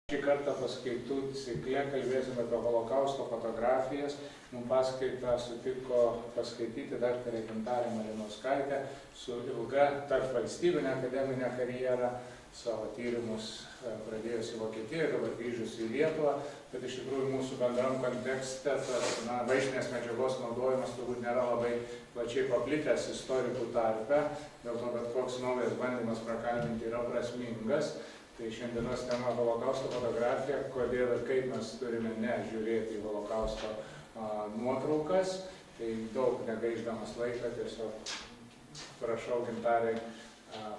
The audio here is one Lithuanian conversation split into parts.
Šį kartą paskaitų cikle kalbėsime apie holokausto fotografijas. Mums paskaitą sutiko paskaityti daktarė Gintarė Malinauskaitė su ilga tarpvalstybinė akademinė karjera, savo tyrimus pradėjusi Vokietijoje, dabar grįžusi į Lietuvą, bet iš tikrųjų mūsų bendram kontekste tas vaizdinės medžiagos naudojimas turbūt nėra labai plačiai paplitęs istorikų tarpe, dėl to bet koks naujas bandymas prakalbinti yra prasmingas. Tai šiandienos tema holokausto fotografija, kodėl ir kaip mes turime nežiūrėti į holokausto nuotraukas. Tai daug negaišdamas laiką, tiesiog prašau Gintarei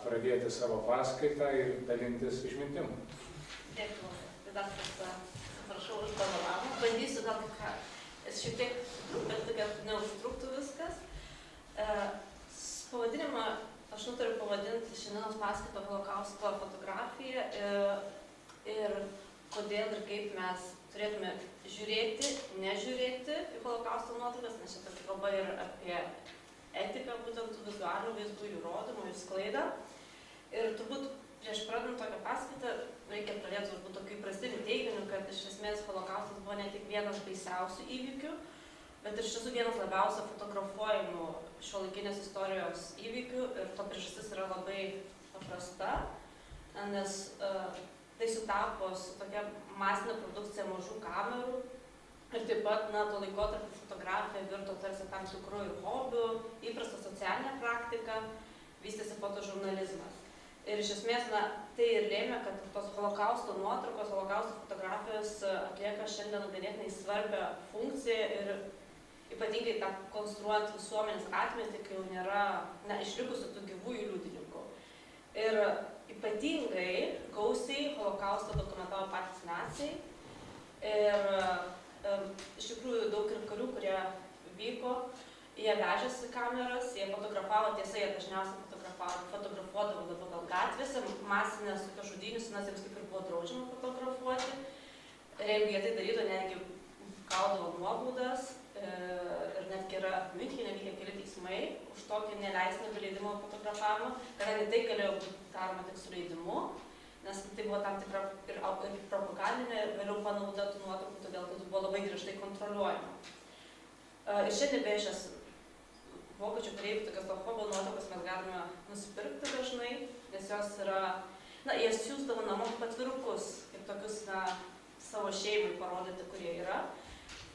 pradėti savo paskaitą ir dalintis išmintim. Dėkui, redaktorius, prašau už pavėlavimą. Bandysiu gal ką, šiek tiek bet kad neužtruktų viskas. Pavadinimą aš nutariu pavadinti šiandienos paskaitą holokausto fotografija ir kodėl ir kaip mes turėtume žiūrėti, nežiūrėti į holokausto nuotraukas, nes šitą kalba ir apie etiką, būtent vizualių vaizdų, jų rodymą, jų sklaidą. Ir turbūt prieš pradedant tokią paskaitą reikia pradėti turbūt tokiu įprastiniu teiginiu, kad iš esmės holokaustas buvo ne tik vienas baisiausių įvykių, bet ir iš tiesų vienas labiausiai fotografuojamų šiuolaikinės istorijos įvykių ir to priežastis yra labai paprasta, nes tai sutapo su tokia masinė produkcija mažų kamerų ir taip pat, to laikotarpio fotografija virto tarsi tam tikrų ir hobių, įprasta socialinė praktika, vystėsi fotožurnalizmas. Ir iš esmės, tai ir lėmė, kad tos holokausto nuotraukos, holokausto fotografijos atlieka šiandien ganėtinai svarbią funkciją ir ypatingai tą konstruojant visuomenės atmintį, kai jau nėra išlikusių tų gyvųjų liudininkų. Ir ypatingai gausiai holokaustą dokumentavo patys naciai. Ir iš tikrųjų daug ir karių, kurie vyko, jie vežėsi kameras, jie fotografavo, tiesa, jie dažniausiai fotografuodavo dabar gal gatvėse, masinės tokios žudynius, nes jiems kaip ir buvo draudžiama fotografuoti. Ir jeigu jie tai darytų, netgi gaudavo nuobaudas. Ir netgi yra Miunchene vykę keli teismai už tokį neleistiną be leidimo fotografavimą, kadangi tai galėjo būti daroma tik su leidimu, nes tai buvo tam tikra ir propagandinė ir vėliau panaudotų nuotraukų, todėl tai buvo labai griežtai kontroliuojama. Ir šiandien beje šias vokiečių kareivių tokias hobo nuotraukas mes galime nusipirkti dažnai, nes jos yra, jie siųsdavo namo atvirukus ir tokius, savo šeimai parodyti, kurie yra.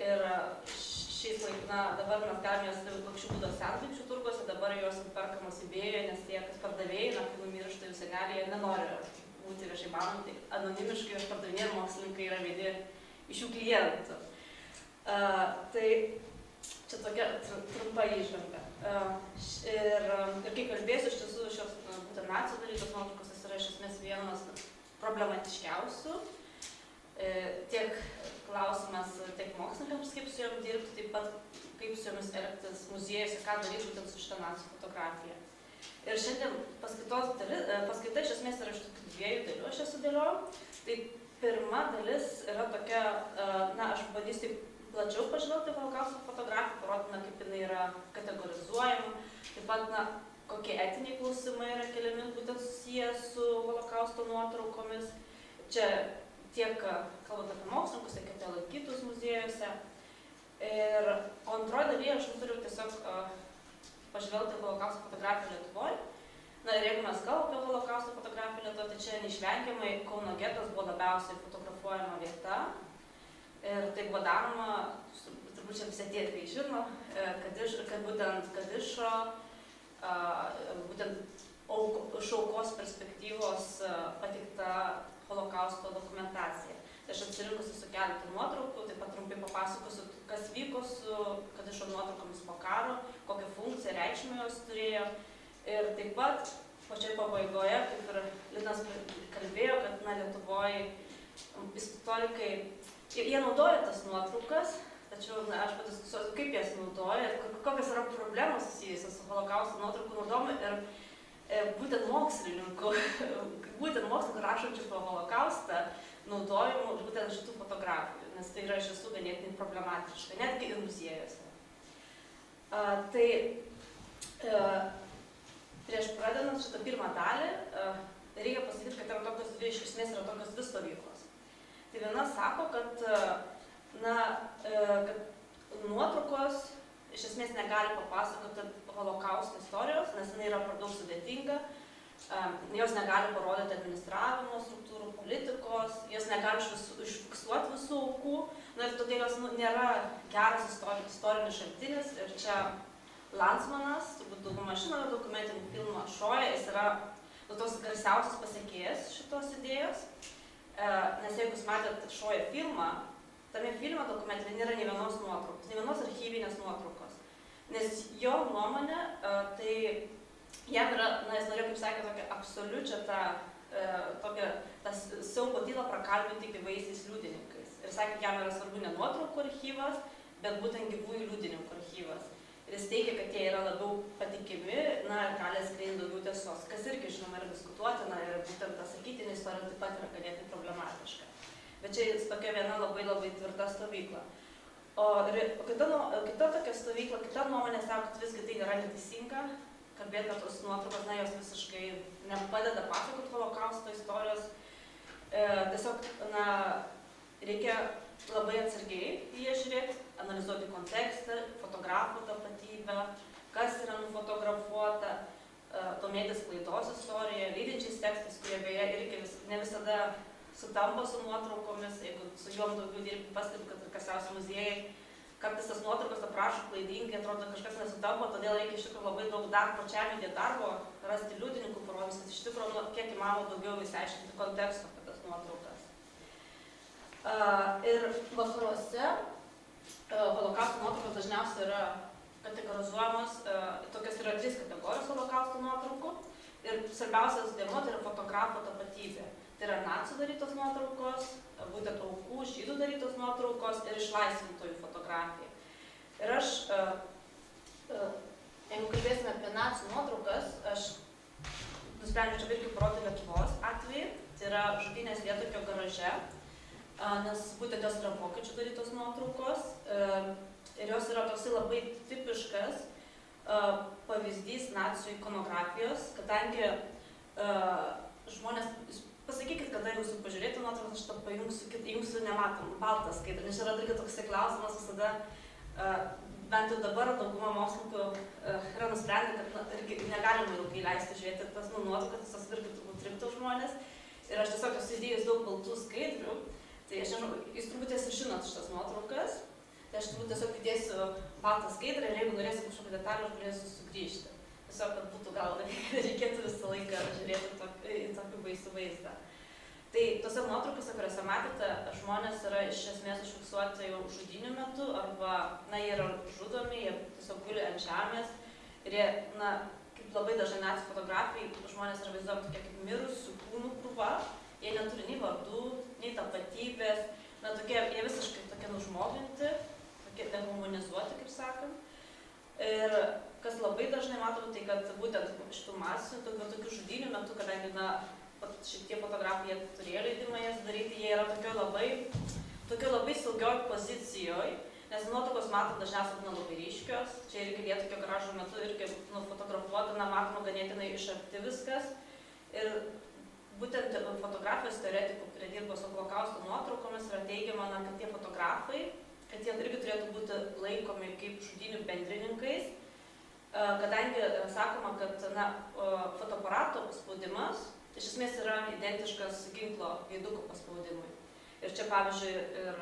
Ir šiais laikais, dabar mes galime jas lakščių būdo sendaikčių turguose, dabar jos perkamos eBay'e, nes tie, kas pardavėjai, kai numiršta jų seneliai, jie nenori būti viešai manomi, tai anonimiškai jos pardavinėjai ir mokslininkai yra vieni iš jų klientų. Tai čia tokia trumpa įžanga. Ir kai kalbėsiu, iš tiesų, šios būtent nacių dalytos nuotraukos yra iš esmės vienas problematiškiausių. Tiek klausimas tiek mokslininkams, kaip su jom dirbti, taip pat kaip su jomis elgtis muziejus ir ką daryti būtent su šitą nacių fotografija. Ir šiandien paskaita iš esmės yra iš tokių dviejų dalių, aš jas sudėliojau. Tai pirma dalis yra tokia, aš bandysiu taip plačiau pažvelgti holokausto fotografiją, parodyti, kaip jinai yra kategorizuojama, taip pat, kokie etiniai klausimai yra keliami būtent susiję su holokausto nuotraukomis. Čia tiek kalbant apie mokslininkus, tiek apie lankytus muziejuose. Ir antroje dalyje aš nutariu tiesiog pažvelgti holokausto fotografiją Lietuvoje. Ir jeigu mes kalbame apie holokausto fotografiją Lietuvoje, tai čia neišvengiamai Kauno getas buvo labiausiai fotografuojama vieta. Ir tai buvo daroma, turbūt čia visi tie, kai žino, kad būtent Kadišo, būtent iš aukos perspektyvos pateikta holokausto dokumentacija. Tai aš atsirinkusi su keletą nuotraukų, taip pat trumpai papasakosiu, kas vyko su Kadišo nuotraukomis po karo, kokią funkciją reikšmę jos turėjo. Ir taip pat pačioje pabaigoje, kaip ir Linas kalbėjo, kad Lietuvoje istorikai, jie naudoja tas nuotraukas, tačiau aš padiskusuosiu, kaip jas naudoja, kokios yra problemos susijusios su holokausto nuotraukų naudojimu ir būtent mokslininkų rašančių apie holokaustą naudojimu būtent šitų fotografijų, nes tai yra iš tiesų ganėtinai problematiška, netgi ir muziejuose. Tai prieš pradedant šitą pirmą dalį, reikia pasakyti, kad iš esmės yra tokios dvi stovyklos. Tai viena sako, kad nuotraukos iš esmės negali papasakoti holokausto istorijos, nes jinai yra per daug sudėtinga, jos negali parodyti administravimo struktūrų, politikos, jos negali užfiksuoti visų aukų, ir todėl jos nėra geras istorinis šaltinis. Ir čia Landsmanas, turbūt dauguma žino dokumentinį filmą Šoja, jis yra tos garsiausias pasiekėjas šitos idėjos, nes jeigu jūs matėt Šoja filmą, tame filme dokumentinė nėra nei vienos nuotraukos, nei vienos archyvinės nuotraukos, nes jo nuomonė, tai jam yra, jis norėjo, kaip sakė, tokią absoliučią tą siaubo tylą prakalbinti gyvaisiais liudininkais. Ir sakė, jam yra svarbu ne nuotraukų archyvas, bet būtent gyvųjų liudininkų archyvas. Ir jis teigia, kad jie yra labiau patikimi, gali atskleisti daugiau tiesos, kas irgi, žinoma, yra diskutuotina ir būtent ta sakytinė istorija taip pat yra ganėtinai problematiška. Bet čia tokia viena labai labai tvirta stovykla. O kita tokia stovykla, kita nuomonė sako, kad visgi tai nėra neteisinga, kalbėti, kad tos nuotraukos, jos visiškai nepadeda pasakoti holokausto istorijos. Tiesiog, reikia labai atsargiai į ją žiūrėti, analizuoti kontekstą, fotografų tapatybę, kas yra nufotografuota, domėtis klaidos istoriją, lydinčiais tekstais, kurie beje irgi ne visada sutampa su nuotraukomis, jeigu su juom daugiau dirbti, pastebi, kad ir garsiausi muziejai kartais tas nuotraukos aprašo klaidingai, atrodo kažkas nesutampa, todėl reikia iš tikrųjų labai daug darbo, pačiam įdėti darbo, rasti liudininkų parodymus, kad iš tikrųjų kiek įmanoma daugiau išsiaiškinti konteksto apie tas nuotraukas. Ir vakaruose holokausto nuotraukos dažniausiai yra kategorizuojamos, tokios yra 3 kategorijos holokausto nuotraukų. Ir svarbiausias dėmuo tai yra fotografo tapatybė. Tai yra nacių darytos nuotraukos, būtent aukų, žydų darytos nuotraukos ir išlaisvintojų fotografija. Ir aš, jeigu kalbėsime apie nacių nuotraukas, aš nusprendžiau čia irgi parodyti Lietuvos atvejį, tai yra žudynės Lietuvio garaže, nes būtent jos yra vokiečių darytos nuotraukos ir jos yra toksai labai tipiškas pavyzdys nacių ikonografijos, kadangi žmonės, pasakykit, kada jūs pažiūrėti nuotraukas, aš tą pajungsiu nematom, baltą skaidrą, nes yra irgi toksai klausimas visada, bent jau dabar dauguma mokslininkų yra nusprendę, kad irgi negalima ilgai leisti žiūrėti tas nuotraukas, tas irgi turbūt trikdo žmonės. Ir aš tiesiog esu įdėjus daug baltų skaidrių, tai aš nežinau, jūs turbūt jas žinot šitas nuotraukas, tai aš turbūt tiesiog įdėsiu baltą skaidrą ir jeigu norėsiu kažkokią detalę, aš galėsiu sugrįžti. Tiesiog, kad būtų gal reikėtų visą laiką žiūrėti į tokį baisų vaizdą. Tai tose nuotraukose, kuriuose matėte, žmonės yra iš esmės užfiksuoti jau žudynių metu, arba, jie yra žudomi, jie tiesiog guli ant žemės. Ir jie, kaip labai dažnai nacių fotografijai, žmonės yra vaizduojami tokie kaip mirusių kūnų krūva, jie neturi nei vardų, nei tapatybės, jie visiškai tokie nužmoginti, tokie dehumanizuoti, kaip sakant. Ir kas labai dažnai matome, tai kad būtent šitų masinių, tokių žudynių metu, kadangi šitie fotografai jie turėjo leidimą jas daryti, jie yra tokioj labai saugioj pozicijoje, nes nuotraukos matom dažniausiai būna labai ryškios, čia irgi Lietuvio garažo metu irgi nufotografuota, matoma ganėtinai iš arti viskas. Ir būtent fotografijos teoretikų, kurie dirbo su holokausto nuotraukomis, yra teigiama, kad tie fotografai, kad jie irgi turėtų būti laikomi kaip žudynių bendrininkais, kadangi sakoma, kad fotoaparato paspaudimas iš esmės yra identiškas ginklo gaiduko paspaudimui. Ir čia, pavyzdžiui, ir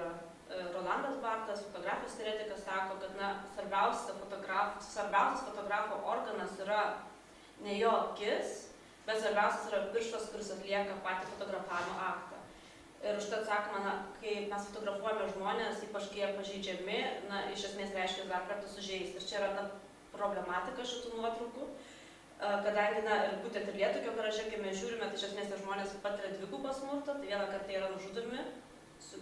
Rolandas Bartas, fotografijos teoretikas, sako, kad svarbiausias fotografo organas yra ne jo akis, bet svarbiausias yra pirštas, kuris atlieka patį fotografavimo aktą. Ir užtat sakoma, kai mes fotografuojame žmonės, ypač kai jie pažeidžiami, iš esmės reiškia dar kartą sužeisti. Ir čia yra problematika šitų nuotraukų, kadangi, ir būtent ir Lietuvio garaže, kai mes žiūrime, tai iš esmės tie žmonės patiria dvigubą smurtą, tai vieną kartą yra nužudomi su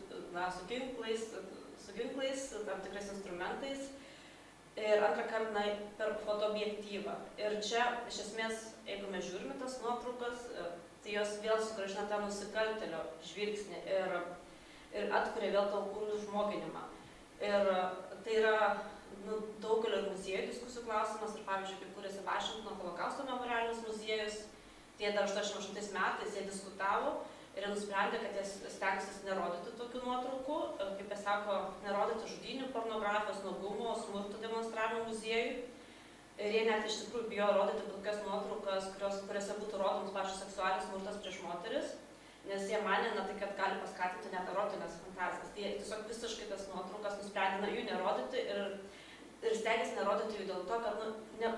ginklais, tam tikrais instrumentais, ir antrą kartą per fotoobjektyvą. Ir čia, iš esmės, jeigu mes žiūrime tas nuotraukas, tai jos vėl sugrąžina tą nusikaltėlio žvilgsnį ir atkuria vėl tą aukų nužmoginimą. Ir tai yra daugelio muziejų diskusijų klausimas, ir pavyzdžiui, kai kūrėsi Vašingtono holokausto memorialinis muziejus, tai dar 88 metais jie diskutavo ir jie nusprendė, kad jie stengsis nerodyti tokių nuotraukų, kaip jie sako, nerodyti žudynių, pornografijos, nuogumo, smurto demonstravimo muziejui. Ir jie net iš tikrųjų bijo rodyti tokias nuotraukas, kuriuose būtų rodomas pačios seksualinis smurtas prieš moteris, nes jie manė, tai kad gali paskatinti net erotinės fantazijas. Tai jie tiesiog visiškai tas nuotraukas nusprendė jų nerodyti ir stengiasi nerodyti jų dėl to, kad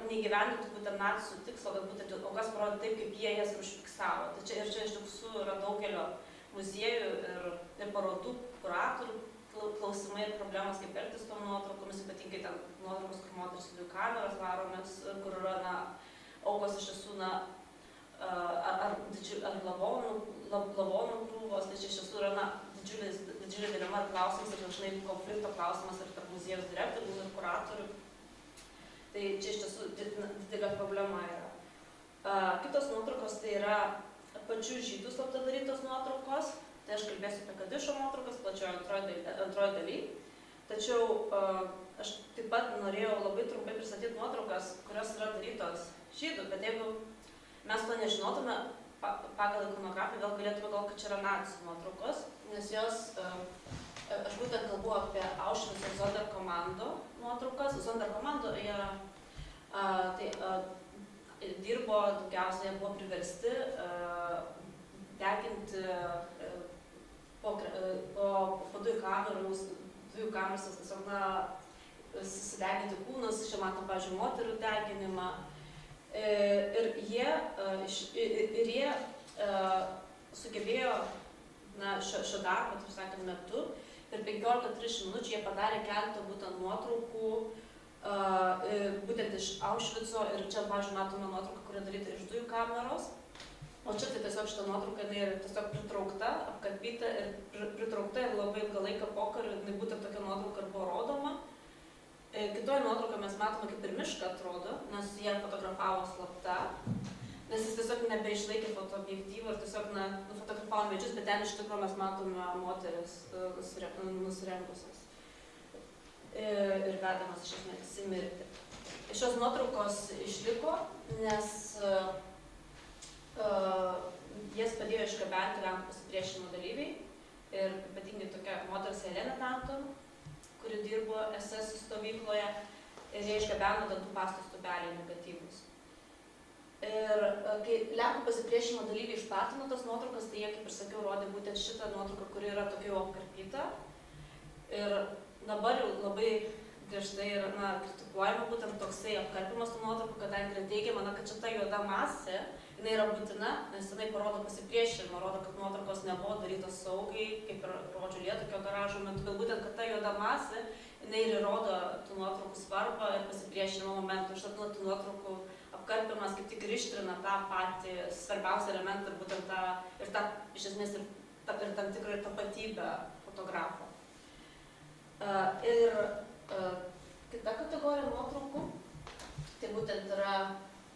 neįgyvendintų būtent nacių tikslo, kad būtent aukas parodyti taip, kaip jie jas užfiksavo. Tai čia iš tiesų yra daugelio muziejų ir parodų kuratorių klausimai ir problemos, kaip elgtis tom nuotraukomis, ypatingai ten nuotraukos, kur moteris su 2 kameras varomis, kur yra aukos iš tiesų ar lavonų krūvos, tai čia iš tiesų yra didžiulė dilema ir klausimas ir dažnai konflikto klausimas ir tarp muziejaus direktorių ir kuratorių. Tai čia iš tiesų didelė problema yra. Kitos nuotraukos tai yra pačių žydų slapta darytos nuotraukos. Tai aš kalbėsiu apie Kadišo nuotraukas, plačioje antroje daly. Tačiau aš taip pat norėjau labai trumpai pristatyti nuotraukas, kurios yra darytos žydų, bet jeigu mes to nežinotume, pagal ikonografiją vėl galėtume galvoti, kad čia yra nacių nuotraukos, nes jos, aš būtent kalbu apie Auschwitz ir Sonderkommando nuotraukas. Sonderkommando dirbo, daugiausiai buvo priversti deginti po 2 kamerose tiesiog susideginti kūnus, čia matom, pavyzdžiui, moterų deginimą. Ir jie sugebėjo šio darbo, taip sakant, metu, per 15-30 minučių jie padarė keletą būtent nuotraukų, būtent iš Auschwitzo, ir čia, pavyzdžiui, matome nuotrauką, kuri daryta iš 2 kameros. O čia tai tiesiog šitą nuotrauką yra tiesiog pritraukta, apkarpyta ir pritraukta ir labai ilgą laiką pokariu, būtent tokia nuotrauka ir buvo rodoma. Kitoje nuotraukoje mes matome, kaip ir mišką atrodo, nes jie fotografavo slapta, nes jis tiesiog nebeišlaikė fotoobjektyvą ir tiesiog nufotografavo medžius, bet ten iš tikrųjų mes matome moteris nusirengusias ir vedamas iš esmės į mirtį. Šios nuotraukos išliko, nes jas padėjo išgabenti Lenkų pasipriešinimo dalyviai ir ypatingai tokia moteris Helena Danton, kuri dirbo SS stovykloje, ir jie išgabeno dantų pastos tubeliai negatyvus. Ir kai Lenkų pasipriešinimo dalyviai išplatino tas nuotraukas, tai jie, kaip ir sakiau, rodė būtent šitą nuotrauką, kuri yra tokia jau apkarpyta. Ir dabar jau labai griežtai yra kritikuojama būtent toksai apkarpimas tų nuotraukų, kadangi yra teigiama, kad šita juoda masė jinai yra būtina, nes jinai parodo pasipriešinimą, rodo, kad nuotraukos nebuvo darytos saugiai, kaip ir rodžiu Lietuvio garažo metu, bet būtent, kad ta juoda masė, jinai ir rodo tų nuotraukų svarbą ir pasipriešinimo momentų. Užtat tų nuotraukų apkarpimas kaip tik ir ištrina tą patį svarbiausią elementą, būtent tą, iš esmės, ir tam tikrą tapatybę fotografo. Ir kita kategorija nuotraukų, tai būtent yra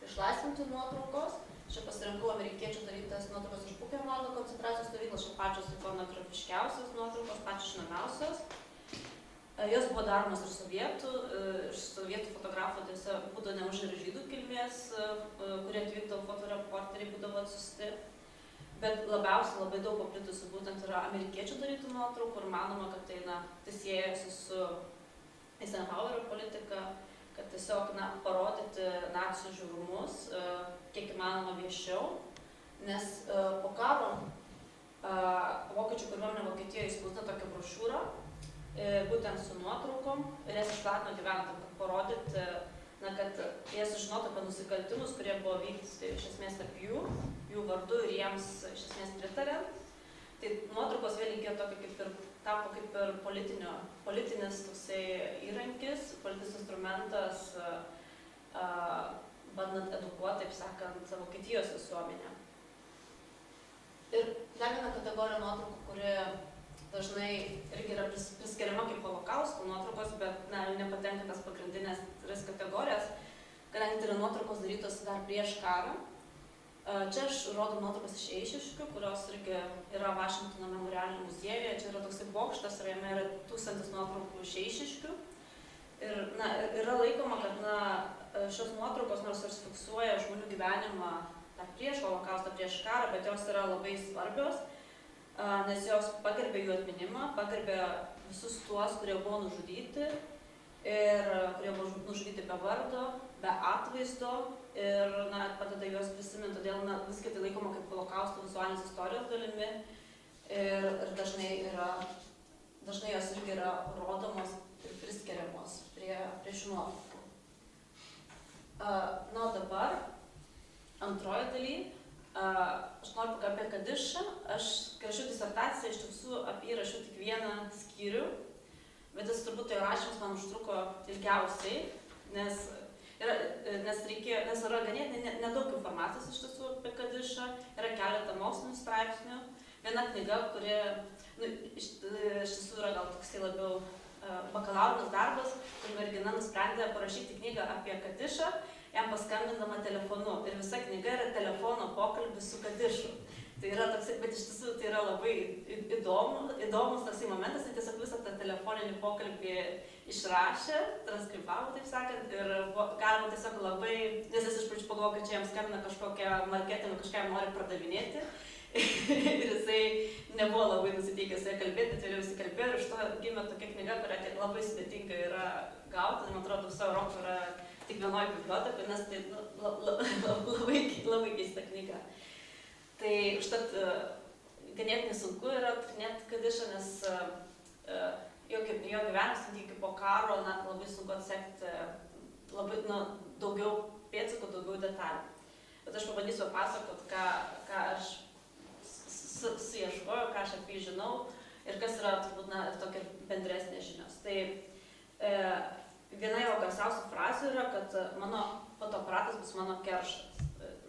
išlaisvinti nuotraukos. Čia pasirinkau amerikiečių darytas nuotraukos iš Buchenwaldo koncentracijos stovyklos, čia pačios ikonografiškiausios nuotraukos, pačios žinomiausios. Jos buvo daromas ir sovietų fotografų, tiesiog būdavo nemažai ir žydų kilmės, kurie atvykdavo fotoreporteriai, būdavo atsiusti. Bet labiausiai labai daug paplitusių būtent yra amerikiečių darytų nuotraukų ir manoma, kad tai siejasi su Eisenhowerio politika, kad tiesiog parodyti nacių žiaurumus kiek įmanoma viešiau, nes po karo vokiečių kariuomenė Vokietijoje išspausdino tokią brošiūrą, būtent su nuotraukom, ir jas išplatino gyventojam, kad parodyti, kad jie sužinotų apie nusikaltimus, kurie buvo vykdyti iš esmės tarp jų vardu ir jiems iš esmės pritarė. Tai nuotraukos vėl įgijo tokį tapo kaip ir politinis toksai įrankis, politinis instrumentas, bandant edukuoti, taip sakant, Vokietijos visuomenę. Ir dar viena kategorija nuotraukų, kuri dažnai irgi yra priskiriama kaip holokausto nuotraukos, bet nepatenka tas pagrindinės 3 kategorijas, kadangi tai yra nuotraukos darytos dar prieš karą. Čia aš rodau nuotraukas iš Eišiškių, kurios irgi yra Vašingtono memorialinio muziejuje. Čia yra toksai bokštas ir jame yra 1000 nuotraukų iš Eišiškių. Ir yra laikoma, kad šios nuotraukos nors ir fiksuoja žmonių gyvenimą prieš holokaustą, prieš karą, bet jos yra labai svarbios, nes jos pagerbė jų atminimą, pagerbė visus tuos, kurie buvo nužudyti ir kurie buvo nužudyti be vardo, be atvaizdo ir padeda juos prisiminti, todėl viskai tai laikoma kaip holokausto vizualinės istorijos dalimi ir dažnai jos irgi yra rodomos ir priskiriamos prie šių nuotraukų. O dabar, antroji daly, aš noriu pakalbėti apie Kadišą. Aš, kai rašiau disertaciją, iš tiesų apie jį rašiau tik vieną skyrių, bet jis turbūt jo rašymas man užtruko ilgiausiai, nes yra ganėtinai nedaug informacijos iš tiesų apie Kadišą, yra keletą mokslinių straipsnių. Viena knyga, kuri iš tiesų yra gal toksai labiau bakalaurinis darbas, kur mergina nusprendė parašyti knygą apie Kadišą, jam paskambindama telefonu. Ir visa knyga yra telefono pokalbis su Kadišu. Tai yra toksai, bet iš tiesų tai yra labai įdomus toksai momentas, tai tiesiog visą tą telefoninį pokalbį išrašė, transkribavo, taip sakant, ir galima tiesiog labai, nes jis iš pradžių pagalvojo, kad čia jam skambina kažkokią marketingą, kažką jam nori pardavinėti. Ir jisai nebuvo labai nusiteikęs su ja kalbėti, bet vėliau įsikalbėjo ir iš to gimė tokia knyga, kurią labai sudėtinga yra gauti. Man atrodo, viso Europoje yra tik vienoje bibliotekoje, nes tai labai keista knyga. Tai užtat ganėtinai sunku yra atrinėti Kadišą, nes jo gyvenimas iki po karo labai sunku atsekti labai daugiau pėdsakų, daugiau detalių. Bet aš pabandysiu pasakoti, ką aš suieškojau, ką aš apie jį žinau ir kas yra turbūt tokia bendresnė žinios. Tai viena jo garsiausių frazių yra, kad mano fotoaparatas bus mano kerštas.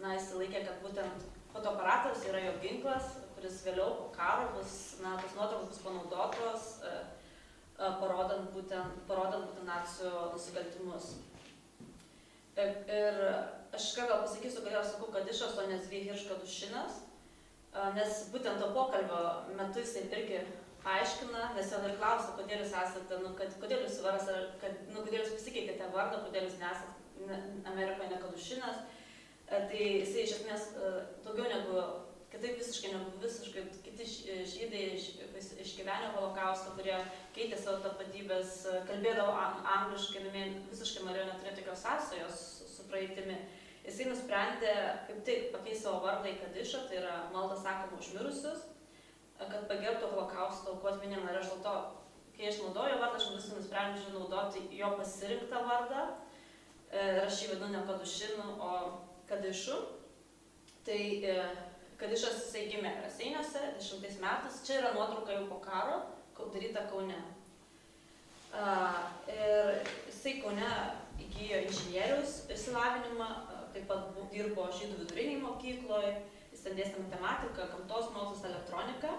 Jis laikė, kad būtent fotoaparatas yra jo ginklas, kuris vėliau po karo tos nuotraukos bus panaudotos, parodant būtent nacių nusikaltimus. Ir aš gal pasakysiu, kodėl aš sakau Kadišas, o ne Zvi Hirš Kadušinas. Nes būtent to pokalbio metu jisai irgi paaiškina, nes jau ir klausia, kodėl jūs esate, kodėl jūs varas, kodėl jūs pasikeitėte vardą, kodėl jūs nesate Amerikoje ne Kadušinas. Tai jisai iš esmės daugiau negu, kitaip visiškai kiti žydai išgyvenę holokaustą, kurie keitė savo tapatybės, kalbėdavo angliškai, visiškai norėjo neturėti tokios sąsajos su praeitimi. Jisai nusprendė kaip tik pakeisti savo vardą į Kadišą, tai yra maldą sakoma už mirusius, kad pagerbtų holokausto aukų atminimą. Ir aš dėl to, kai aš naudoju vardą, aš viską nusprendžiu naudoti jo pasirinktą vardą. Ir aš jį vadinu ne Kadušinu, o Kadišu. Tai Kadišas jisai gimė Raseiniuose 10 metais. Čia yra nuotrauka jau po karo, daryta Kaune. Ir jisai Kaune įgijo inžinieriaus išsilavinimą, taip pat dirbo žydų vidurinėje mokykloje, jis ten dėstė matematiką, gamtos mokslus, elektroniką.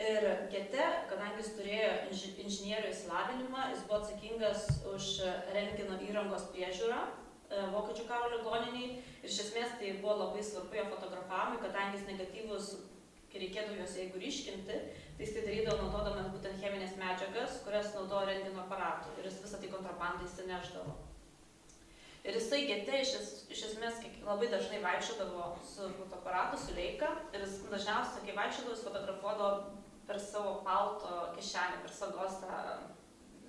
Ir gete, kadangi jis turėjo inžinierių išsilavinimą, jis buvo atsakingas už rentgeno įrangos priežiūrą Vokiečių karo ligoninėj. Ir iš esmės tai buvo labai svarbu jo fotografavimui, kadangi jis negatyvus, kai reikėdavo juos jeigu ryškinti, tai jis tai darydavo naudodamas būtent cheminės medžiagas, kurias naudojo rentgeno aparatų. Ir jis visą tai kontrabandą įsineždavo. Ir jisai gete iš esmės labai dažnai vaikščiodavo su fotoaparatu, su Leica. Ir jis dažniausiai, kai vaikščiodavo, jis fotografuodavo per savo palto kišenę, per sagos tą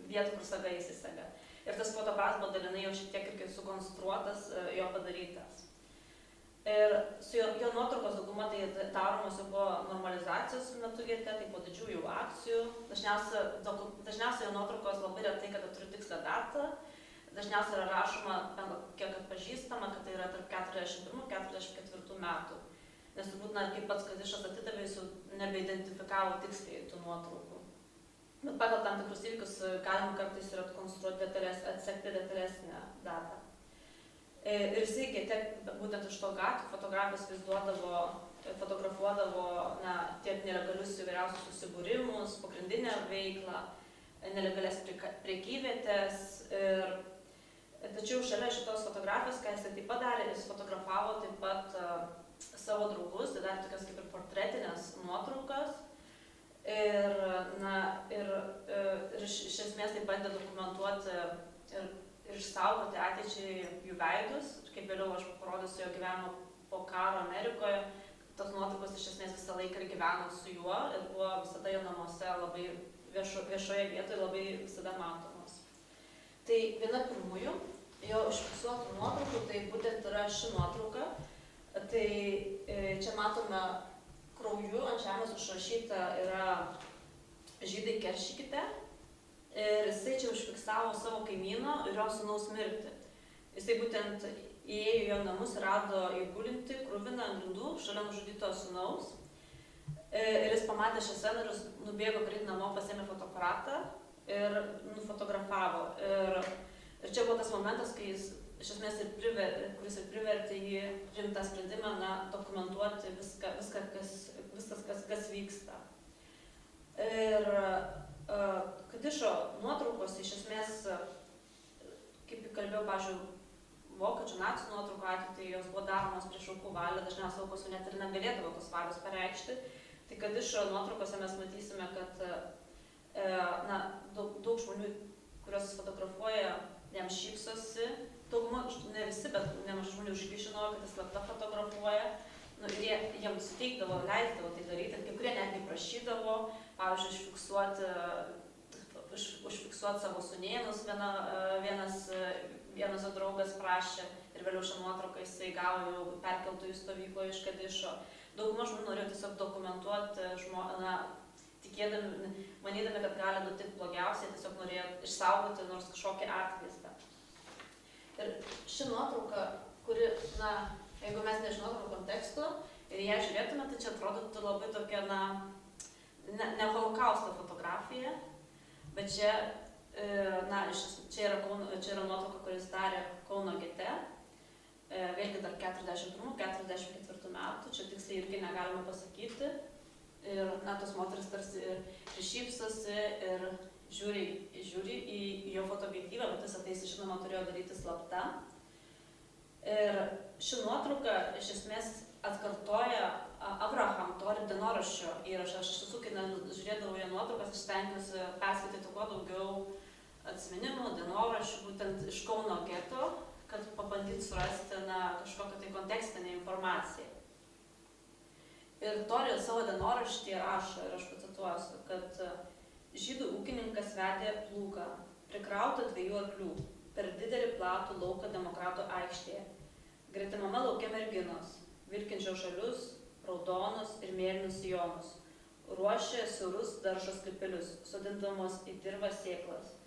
vietą, kur saga įsisega. Ir tas fotoaparatas buvo dalinai jau šiek tiek irgi sukonstruotas, jo padarytas. Ir su jo nuotraukos dauguma tai daromos jau buvo normalizacijos metu gete, tai po didžiųjų akcijų. Dažniausiai jo nuotraukos labai retai, kada turi tikslą datą. Dažniausiai yra rašoma, kiek atpažįstama, kad tai yra tarp 41–44 metų. Nes turbūt, kaip pats Kadišas atidavė, jis jau nebeidentifikavo tiksliai tų nuotraukų. Bet pagal tam tikrus įvykius galima kartais ir atsekti detalesnę datą. Ir jisai gete, būtent iš to gatvių fotografijas fotografuodavo tiek nelegalius įvairiausius susibūrimus, pagrindinę veiklą, nelegalias prekyvietės. Tačiau šalia šitos fotografijos, ką jis taip pat darė, jis fotografavo taip pat savo draugus, tai darė tokias kaip ir portretinės nuotraukas. Ir iš esmės tai bandė dokumentuoti ir išsaugoti ateičiai jų veidus. Ir kaip vėliau aš parodysiu jo gyvenimą po karo Amerikoje, tos nuotraukos iš esmės visą laiką ir gyveno su juo ir buvo visada jo namuose labai viešoje vietoje labai visada matomos. Tai viena pirmųjų jo užfiksuotų nuotraukų, tai būtent yra ši nuotrauka. Tai čia matome krauju ant žemės užrašyta yra žydai keršykite. Ir jisai čia užfiksavo savo kaimyno ir jo sūnaus mirtį. Jisai būtent įėjo į jo namus ir rado jį gulintį kruviną ant grindų šalia nužudyto sūnaus. Ir jis pamatė šią sceną ir nubėgo greit namo, pasiėmė fotoaparatą ir nufotografavo. Ir čia buvo tas momentas, kai jis iš esmės kuris ir privertė jį priimti tą sprendimą, dokumentuoti viskas, kas vyksta. Ir Kadišo nuotraukos iš esmės, kaip kalbėjau, pavyzdžiui, vokiečių nacių nuotraukų atveju, tai jos buvo daromos prieš aukų valią, dažniausiai aukos net ir negalėdavo tos valios pareikšti. Tai Kadišo nuotraukose mes matysime, kad daug žmonių, kuriuos fotografuoja, jam šypsosi. Dauguma, ne visi, bet nemažai žmonių žinojo, kad jis slapta fotografuoja. Ir jam suteikdavo, leisdavo tai daryti, ir kai kurie netgi prašydavo, pavyzdžiui, užfiksuoti savo sūnėnus, vienas draugas prašė ir vėliau šią nuotrauką jisai gavo jau perkeltųjų stovykloje iš Kadišo. Dauguma žmonių norėjo tiesiog dokumentuoti, tikėdami, manydami, kad gali nutikti blogiausiai, tiesiog norėjo išsaugoti nors kažkokį atvaizdą. Ir ši nuotrauka, kuri, jeigu mes nežinotume konteksto ir ją žiūrėtume, tai čia atrodytų labai tokia, ne holokausto fotografija, bet čia yra nuotrauka, kuris darė Kauno gete, vėlgi dar 41-44 metų, čia tiksliai irgi negalima pasakyti. Ir tos moteris tarsi ir šypsosi ir žiūri į jo fotoobjektyvą, bet visą tai jis, žinoma, turėjo daryti slapta. Ir ši nuotrauka iš esmės atkartoja Abraham Tori dienoraščio įrašą. Aš iš tiesų, kai žiūrėdavau jo nuotraukas, aš stengiuosi perskaityti kuo daugiau atsiminimų, dienoraščių, būtent iš Kauno geto, kad pabandyti surasti kažkokią tai kontekstinę informaciją. Ir Tori savo dienoraštyje rašo, ir aš pacituosiu, kad žydų ūkininkas vedė plūgą, prikrautą 2 arklių, per didelį platų lauką Demokratų aikštėje. Gretimame lauke merginos, vilkinčios žalius, raudonus ir mėlynus sijonus, ruošė siaurus daržo sklypelius, sodindamos į dirvą sėklas,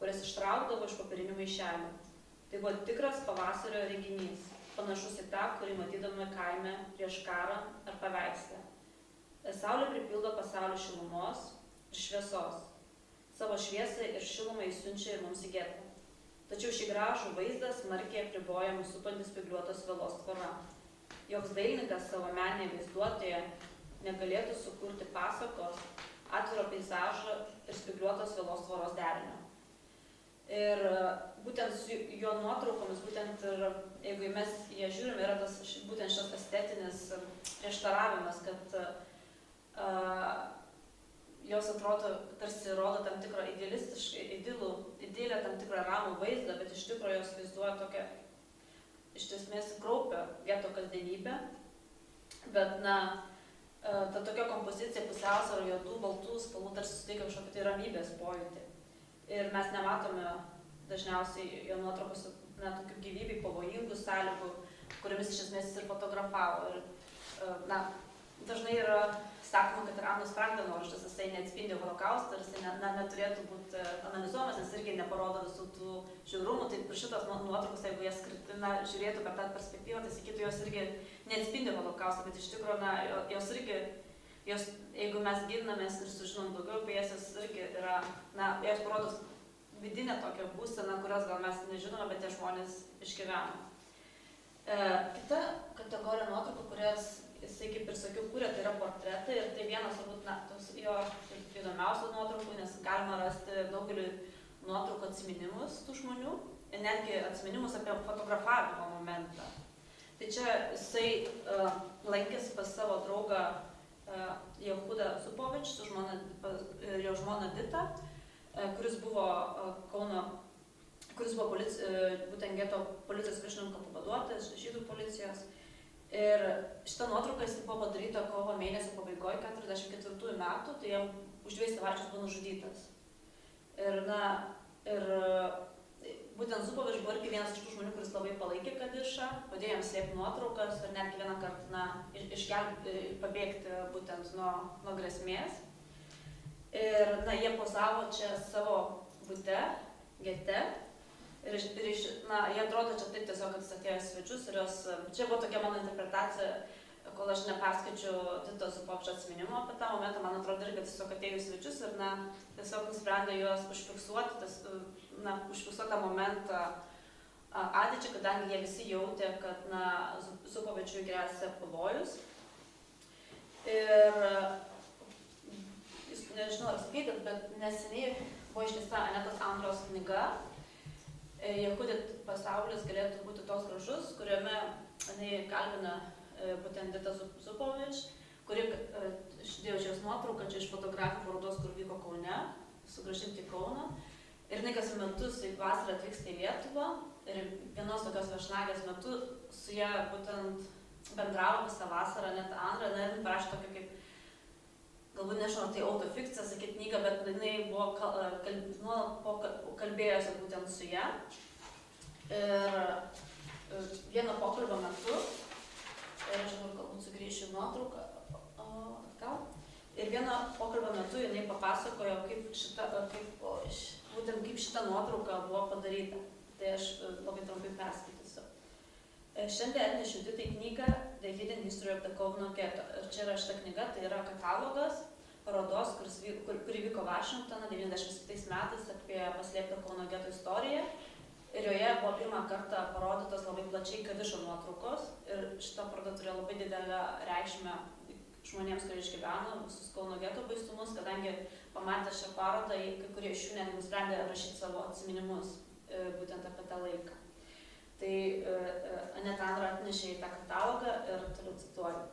kurias ištraukdavo iš popierinių maišelių. Tai buvo tikras pavasario reginys, panašus į tą, kurį matydami kaime prieš karą ar paveiksle. Saulė pripildo pasaulio šilumos ir šviesos. Savo šviesą ir šilumą įsiunčia ir mums į getą. Tačiau šį gražų vaizdą smarkiai apriboja mūsų supantis spygliuotos vielos tvora. Joks dailininkas savo meninėje vaizduotėje negalėtų sukurti pasakos, atviro peizažo ir spygliuotos vielos tvoros derinio. Ir būtent su jo nuotraukomis, būtent ir jeigu mes ją žiūrime, yra būtent šis estetinis prieštaravimas, kad jos atrodo, tarsi rodo tam tikrą idilę, tam tikrą ramų vaizdą, bet iš tikrųjų jos vaizduoja tokią, iš esmės, kraupią geto kasdienybę. Bet, ta tokia kompozicija pusiausvara juodų, baltų spalvų tarsi suteikia kažkokį tai ramybės pojūtį. Ir mes nematome dažniausiai jo nuotraukose tokių gyvybei pavojingų sąlygų, kuriamis iš esmės jis ir fotografavo. Ir, dažnai yra sakoma, kad ir Anos Frank dienoraštis, jisai neatspindi holokaustą ir jisai neturėtų būti analizuojamas, nes irgi neparodo visų tų žiaurumų. Tai šitos nuotraukos, jeigu jas žiūrėtų per tą perspektyvą, tai sakytų, jos irgi neatspindi holokaustą, bet iš tikrųjų, jos irgi, jeigu mes gilinamės ir sužinom daugiau apie jas, jos irgi yra, jos parodo vidinę tokią būseną, kurios gal mes nežinome, bet tie žmonės išgyveno. Kita kategorija nuotraukų, kurias jisai, kaip ir sakiau, kūrė, tai yra portretai ir tai vienas, turbūt, jo įdomiausių nuotraukų, nes galima rasti daugelį nuotraukų atsiminimus tų žmonių, netgi atsiminimus apie fotografavimo momentą. Tai čia jisai lankėsi pas savo draugą Jehudą Zupovič, jo žmona Dita, kuris buvo būtent geto policijos viršininko pavaduotojas, žydų policijos. Ir šitą nuotrauką jis buvo padaryta kovo mėnesio pabaigoje 44 metų, tai jam už 2 savaičių buvo nužudytas. Ir, būtent Zubovič buvo irgi vienas iš tų žmonių, kuris labai palaikė Kadišą, padėjo jam slėpti nuotraukas ir netgi vieną kartą pabėgti būtent nuo grėsmės. Ir jie pozavo čia savo bute, gete. Ir jie atrodo čia taip tiesiog, kad jis atėjo į svečius ir čia buvo tokia mano interpretacija, kol aš neperskaičiau Titos Zubovič atsiminimo apie tą momentą, man atrodo irgi, kad tiesiog atėjo į svečius ir tiesiog nusprendė juos užfiksuoti, užfiksuoti tą momentą ateičiai, kadangi jie visi jautė, kad Zubovičiui gresia pavojus. Ir jūs nežinau, ar skaitėt, bet neseniai buvo išleista Anetos Andros knyga Jehudit pasaulis galėtų būti toks gražus, kuriame jinai kalbina būtent Ditą Zubovič, kuri dėjo šios nuotrauką čia iš fotografijų parodos, kur vyko Kaune, sugrąžinti Kauną. Ir jinai kas metus vasarą atvyksta į Lietuvą ir vienos tokios viešnagės metu su ją būtent bendravo visą vasarą net Andra, jinai parašė tokią kaip, galbūt nežinau, tai autofikcija, sakyti knygą, bet jinai buvo kalbėjusi būtent su ją. Ir vieno pokalbio metu, ir aš galbūt sugrįšiu nuotrauką atgal, ir vieno pokalbio metu jinai papasakojo, kaip šita nuotrauka buvo padaryta. Tai aš labai trumpai perskaitysiu. Šiandien atnešiu Ditai knygą The Hidden History of the Kauno Ghetto. Ir čia yra šita knyga, tai yra katalogas parodos, kuri vyko Vašingtoną 97 metais apie paslėptą Kauno geto istoriją. Ir joje buvo pirmą kartą parodytos labai plačiai Kadišo nuotraukos. Ir šita paroda turėjo labai didelę reikšmę žmonėms, kurie išgyveno visus Kauno geto baisumus, kadangi pamatę šią parodą, kai kurie iš jų net nusprendė rašyti savo atsiminimus būtent apie tą laiką. Tai Aneta Andra atnešė į tą katalogą ir toliau cituoju.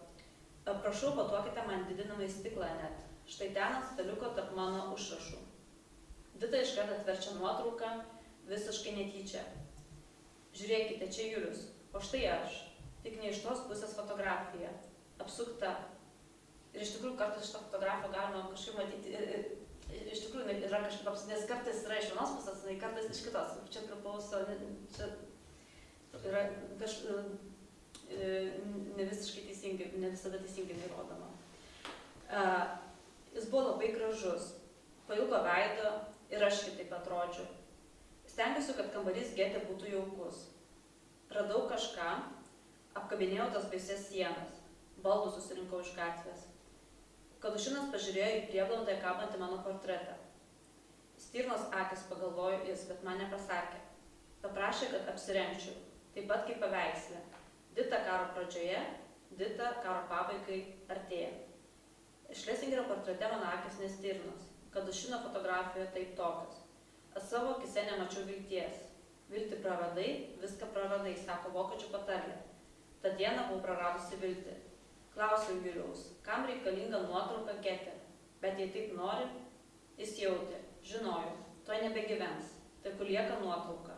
Prašau, paduokite man didinamąjį stiklą, Anet. Štai ten ant staliuko tarp mano užrašų. Dita iškart atverčia nuotrauką, visiškai netyčia. Žiūrėkite, čia Julius, o štai aš. Tik ne iš tos pusės fotografija. Apsukta. Ir iš tikrųjų kartais šitą fotografiją galima kažkaip matyti. Iš tikrųjų yra kažkaip apsukta, nes kartais yra iš vienos pusės, kartais iš kitos. Čia priklauso, čia yra ne visiškai teisingai, ne visada teisingai nerodoma. Jis buvo labai gražus, pailgo veido ir aš kitaip atrodžiau. Stengiuosi, kad kambarys gete būtų jaukus. Radau kažką, apkabinėjau tas baisias sienas, baldų susirinkau iš gatvės. Kadušinas pažiūrėjo į prieblandą kabantį mano portretą. Stirnos akis, pagalvojo jis, bet man nepasakė. Paprašė, kad apsirengčiau, taip pat kaip paveikslė. Dita karo pradžioje, Dita karo pabaigai artėja. Šlesingerio portrete mano akis ne stirnos, Kadušino fotografijoje taip tokios. Aš savo akise nemačiau vilties. Viltį praradai, viską praradai, sako vokiečių patarlė. Ta diena buvau praradusi viltį. Klausiau Juliaus, kam reikalinga nuotrauka gete, bet jei taip nori, jis jautė, žinojo, tuoj nebegyvens, tai kur lieka nuotrauka.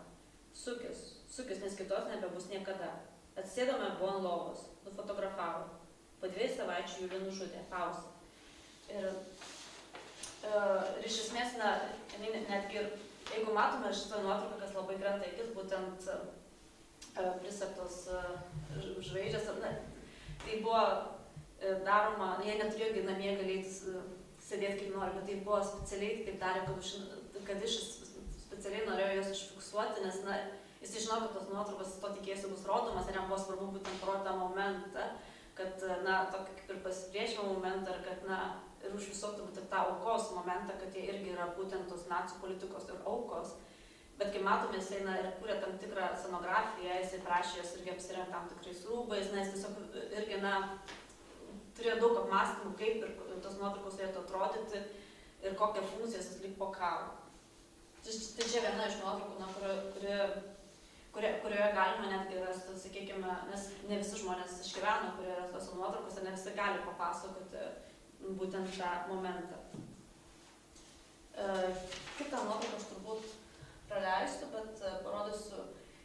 Sukis, nes kitos nebebus niekada. Atsėdome, buvo ant lovos, nufotografavo. Po 2 savaičių Julį nužudė, pauzė. Ir iš esmės, netgi, jeigu matome šitą nuotrauką, kas labai krenta akis, būtent prisegtos žvaigždės, tai buvo daroma, jie neturėjo namie galėti sėdėti kaip nori, bet tai buvo specialiai, kaip darė Kadišas, specialiai norėjo jos užfiksuoti, nes jis žino, kad tos nuotraukos to tikėjosi bus rodomas ir jam buvo svarbu būtent parodyti tą momentą, kad, tokį kaip ir pasipriešimo momentą, ir kad, ir užfiksuoti būtent tą aukos momentą, kad jie irgi yra būtent tos nacių politikos ir aukos. Bet kai matome, jis eina ir kūrė tam tikrą scenografiją, jis prašė jos irgi apsirengti tam tikrais rūbais, nes tiesiog irgi, turėjo daug apmąstymų, kaip ir tos nuotraukos turėtų atrodyti ir kokią funkciją jis atliko po karo. Tai čia viena iš nuotraukų, kurioje galima netgi rasti, sakykime, nes ne visi žmonės išgyveno, kurie yra tose nuotraukose, ne visi gali papasakoti būtent tą momentą. Kitą nuotrauką aš turbūt praleisiu, bet parodysiu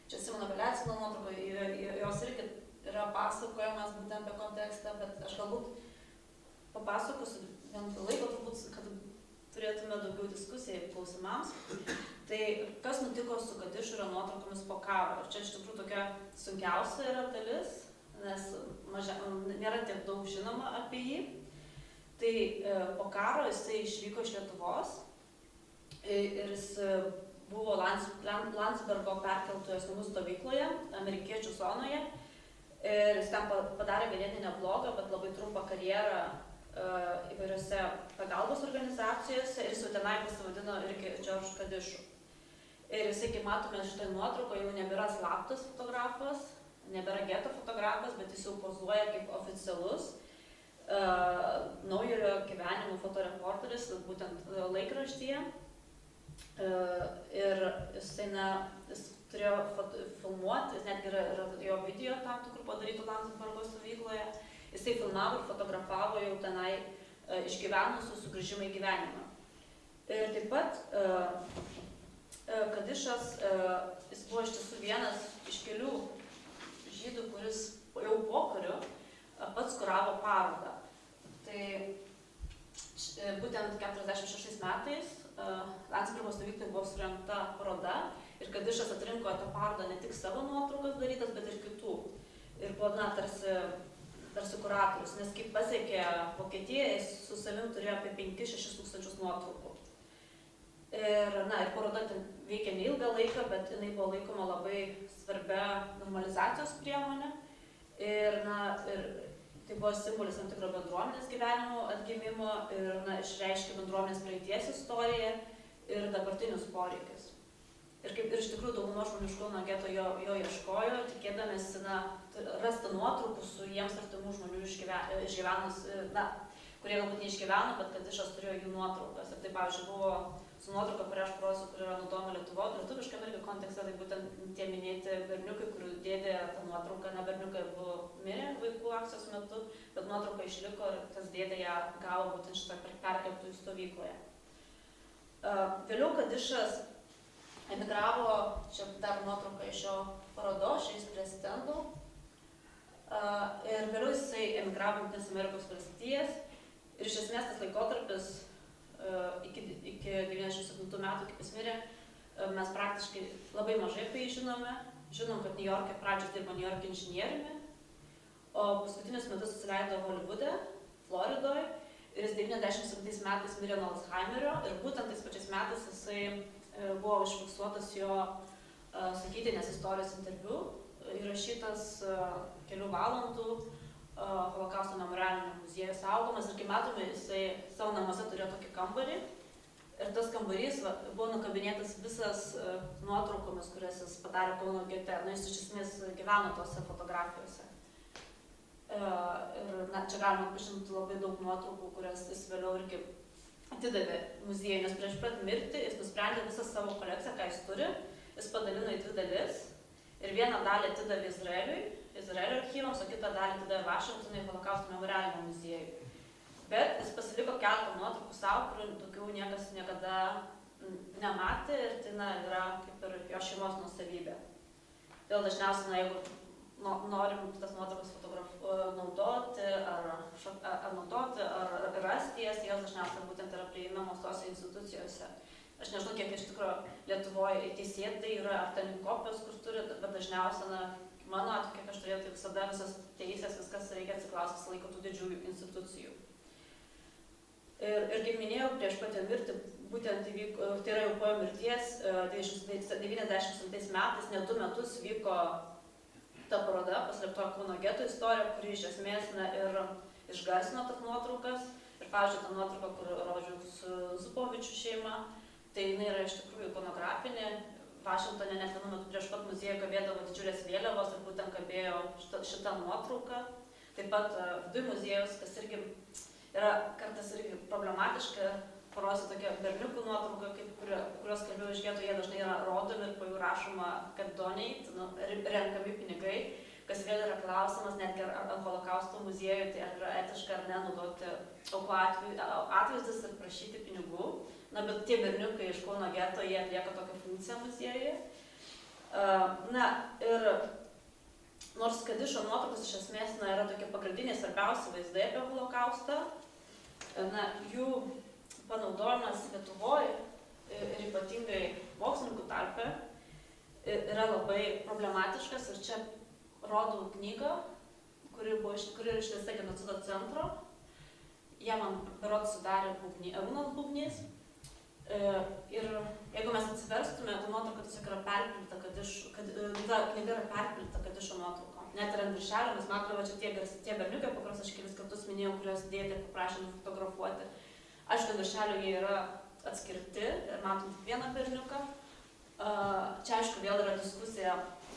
čia Simono Beliacino nuotrauką, jos irgi yra pasakojimas būtent apie kontekstą, bet aš galbūt papasakosiu, bent laiko turbūt, kad turėtume daugiau diskusijai klausimams. Tai kas nutiko su Kadišorio nuotraukomis po karo? Ir čia iš tikrųjų tokia sunkiausia yra dalis, nes nėra tiek daug žinoma apie jį. Tai po karo jisai išvyko iš Lietuvos ir jis buvo Landsbergo perkeltojo asmenų stovykloje, amerikiečių zonoje. Ir jis ten padarė ganėtinai neblogą, bet labai trumpą karjerą įvairiose pagalbos organizacijose ir jis jau tenai pasivadino irgi George Kadishu. Ir jisai, kaip matome šitoj nuotraukoje, jau nebėra slaptas fotografas, nebėra geto fotografas, bet jis jau pozuoja kaip oficialus naujojo gyvenimo fotoreporteris, būtent laikraštyje. Ir jis turėjo filmuoti, netgi yra jo video tam tikrų padarytų Landsbergo stovykloje. Jisai filmavo ir fotografavo jau tenai išgyvenusių sugrįžimą į gyvenimą. Ir taip pat Kadišas, jis buvo iš tiesų vienas iš kelių žydų, kuris jau po kariu pats kuravo parodą. Tai būtent 46 metais Landsbergo stovykloje buvo surengta paroda ir Kadišas atrinko tą parodą ne tik savo nuotraukas darytas, bet ir kitų. Ir buvo, tarsi kuratorius, nes kaip pasiekė Vokietiją, jis su savim turėjo apie 5-6 tūkstančius nuotraukų. Ir paroda ten veikė neilgą laiką, bet jinai buvo laikoma labai svarbia normalizacijos priemonė. Ir tai buvo simbolis tam tikro bendruomenės gyvenimo atgimimo ir išreiškė bendruomenės praeities istoriją ir dabartinius poreikius. Ir iš tikrųjų dauguma žmonių iš Kauno geto jo ieškojo, tikėdamėsi rasti nuotraukų su jiems artimų žmonių išgyvenus, kurie galbūt neišgyveno, bet Kadišas turėjo jų nuotraukas. Ir tai, pavyzdžiui, buvo su nuotrauka, kurią aš parodysiu, kur yra naudojama lietuviškam irgi kontekste, tai būtent tie minėti berniukai, kurių dėdė tą nuotrauką, berniukai buvo mirę vaikų akcijos metu, bet nuotrauka išliko ir tas dėdė ją gavo būtent šitą perkeltųjų stovykloje. Vėliau Kadišas emigravo, čia dar nuotrauka iš jo parodos, šiais prie stendų. Ir vėliau jisai emigravo į Jungtines Amerikos valstijas. Ir iš esmės tas laikotarpis iki 97 metų, kaip jis mirė, mes praktiškai labai mažai apie jį žinome. Žinom, kad Niujorke pradžios dirbo Niujorke inžinieriumi, o paskutinius metus atsileido Holivude, Floridoje. Ir jis 97 metais mirė nuo Alzheimerio ir būtent tais pačiais metais jisai buvo užfiksuotas jo sakytinės istorijos interviu, įrašytas kelių valandų Holokausto memorialinio muziejuje saugomas. Ir kaip matome, jisai savo namuose turėjo tokį kambarį. Ir tas kambarys buvo nukabinėtas visas nuotraukomis, kurias jis padarė Kauno gete. Jis iš esmės gyveno tose fotografijose. Ir čia galima atpažinti labai daug nuotraukų, kurias jis vėliau irgi atidavė muziejui, nes prieš pat mirtį jis nusprendė visą savo kolekciją, ką jis turi, jis padalino į 2 dalis ir vieną dalį atidavė Izraelio archyvams, o kitą dalį atidavė Vašingtonui Holokausto memorialiniam muziejui. Bet jis pasiliko keletą nuotraukų savo, kurių daugiau niekas niekada nematė ir tai yra kaip ir jo šeimos nuosavybė. Todėl dažniausiai, jeigu norim tas nuotraukas naudoti ar rasti jas, jos dažniausiai būtent yra prieinamos tose institucijose. Aš nežinau, kiek iš tikrųjų Lietuvoje teisėtai yra ar ten kopijos, kur turi, bet dažniausiai, mano atveju, kiek aš turėjau, tai visada visas teisės, viskas reikia atsiklausti visą laiką tų didžiųjų institucijų. Ir kaip minėjau, prieš pat jo mirtį, būtent įvyko, tai yra jau po jo mirties, 97 metais, net 2 metus vyko ta paroda, paslėptoji Kauno geto istorija, kuri iš esmės ir išgarsino tas nuotraukas. Ir, pavyzdžiui, ta nuotrauka, kur rodžiau su Zubovičių šeima, tai jinai yra iš tikrųjų ikonografinė. Vašingtone net vienu metu prieš pat muziejų kabėdavo didžiulės vėliavos ir būtent kabėjo šitą nuotrauką. Taip pat viduj muziejus, kas irgi yra kartais irgi problematiška, parodysiu tokią berniukų nuotrauką, kurios kalbėjau iš geto, jie dažnai yra rodomi ir po jų rašoma, kad donate, renkami pinigai, kas vėl yra klausimas, netgi ar Holokausto muziejui, tai ar yra etiška ar ne naudoti aukų atvaizdus ir prašyti pinigų. Bet tie berniukai iš Kauno geto, jie atlieka tokią funkciją muziejuje. Ir nors Kadišo nuotraukos iš esmės yra tokie pagrindiniai svarbiausi vaizdai apie holokaustą, jų panaudojimas Lietuvoje ir ypatingai mokslininkų tarpe yra labai problematiškas. Ir čia rodau knygą, kuri yra išleista Genocido centro. Jie man berods sudarė Arūnas Bubnys. Ir jeigu mes atsiverstume, ta nuotrauka tiesiog yra perpildyta ta knyga yra perpildyta Kadišo nuotraukom. Net ir ant viršelio mes matome, va čia tie berniukai, po kuriuos aš kelis kartus minėjau, kuriuos dėdė paprašė nufotografuoti. Aišku, ant viršelio jie yra atskirti ir matom tik vieną berniuką. Čia aišku vėl yra diskusija,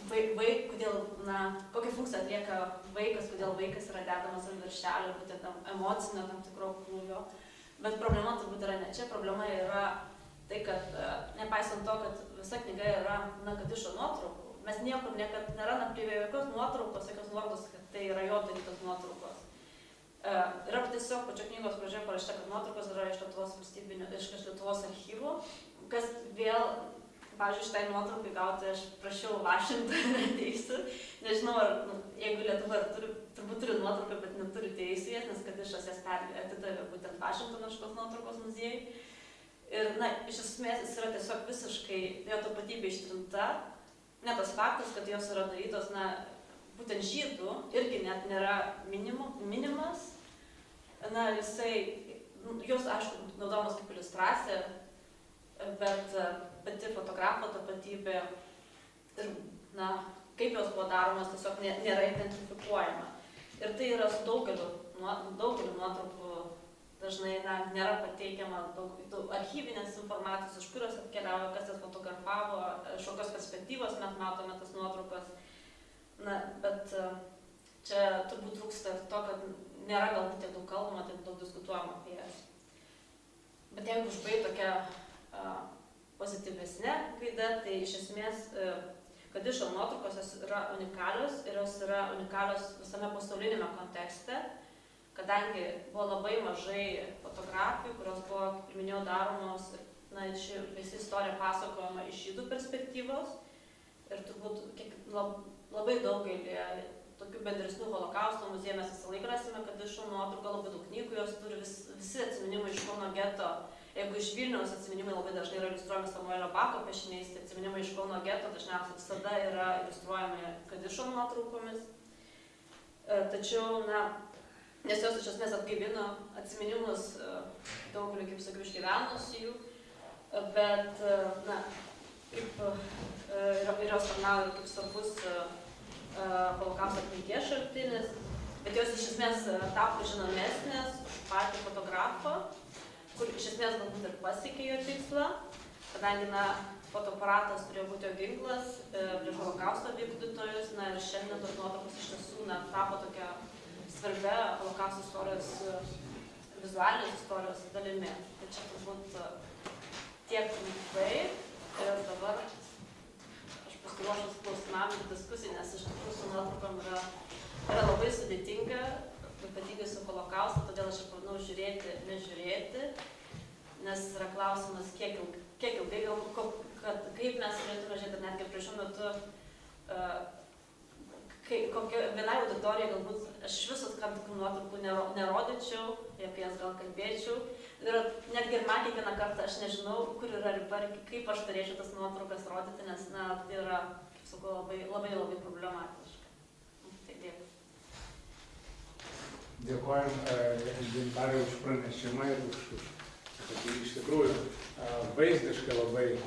kokią funkciją atlieka vaikas, kodėl vaikas yra dedamas ant viršelio, būtent emocinio tam tikro krūvio. Bet problema turbūt yra ne čia, problema yra tai, kad nepaisant to, kad visa knyga yra Kadišo nuotraukų, mes niekur niekad nėra prie jokios nuotraukos, jokios nuorodos, kad tai yra jo darytos nuotraukos. Yra tiesiog pačio knygos pradžioje parašyta, kad nuotraukos yra iš Lietuvos archyvų, kas vėl, pavyzdžiui, šitai nuotraukai gauti aš prašiau Vašingtono teisų. Nežinau, ar jeigu Lietuva turbūt turi nuotrauką, bet neturi teisų jas, nes Kadišas jas atidavė būtent Vašingtono šitos nuotraukos muziejui. Ir, iš esmės jis yra tiesiog visiškai, jo tapatybė ištrinta. Ne tas faktas, kad jos yra darytos, būtent žydų, irgi net nėra minimas. Jos, aišku, naudojamas kaip iliustracija, bet pati fotografo tapatybė ir, kaip jos buvo daromas, tiesiog nėra identifikuojama. Ir tai yra su daugeliu nuotraukų dažnai nėra pateikiama daug archyvinės informacijos, iš kurios atkeliavo, kas jas fotografavo, iš kokios perspektyvos mes matome tas nuotraukas. Bet čia turbūt trūksta to, kad nėra galbūt tiek daug kalbama, tiek daug diskutuojama apie jas. Bet jeigu užbaigti tokia pozityvesnė gaida, tai iš esmės Kadišo nuotraukos jos yra unikalios ir jos yra unikalios visame pasaulinėme kontekste, kadangi buvo labai mažai fotografijų, kurios buvo, kaip ir minėjau, daromos, ši visa istorija pasakojama iš žydų perspektyvos ir turbūt labai daugelį tokių bendresnių holokausto muziejų mes visą laiką rasime Kadišo nuotrauką, labai daug knygų, jos turi visi atsiminimai iš Kauno geto. Jeigu iš Vilniaus atsiminimai labai dažnai yra iliustruojami Samuelio Bako piešiniais, tai atsiminimai iš Kauno geto dažniausiai visada yra iliustruojami Kadišo nuotraukomis. Tačiau, nes jos iš esmės atgaivino atsiminimus daugeliu, kaip sakiau, išgyvenusių, bet, ir jos tarnauja kaip svarbus holokausto atminties šaltinis, bet jos iš esmės tapo žinomesnės už patį fotografą, kur iš esmės galbūt ir pasiekė jo tikslą, kadangi fotoaparatas turėjo būti jo ginklas prieš holokausto vykdytojus, ir šiandien tos nuotraukos iš tiesų tapo tokia svarbia holokausto istorijos, vizualinės istorijos dalimi. Tai čia turbūt tiek trumpai ir dabar aš pasiruošus klausimam ir diskusijai, nes iš tikrųjų su nuotraukom yra labai sudėtinga, ypatingai su holokaustu, todėl aš planau žiūrėti, nežiūrėti, nes yra klausimas, kiek ilgai, kaip mes turėtume žiūrėti, netgi prieš šiuo metu, vienai auditorijai galbūt aš iš visos tam tikrų nuotraukų nerodyčiau, apie jas gal kalbėčiau. Ir netgi ir man kiekvieną kartą aš nežinau, kur yra riba ir kaip aš turėčiau tas nuotraukas rodyti, nes tai yra, kaip sakau, labai problematiška. Tai dėkui. Dėkojam Gintarei už pranešimą ir už iš tikrųjų vaizdiškai labai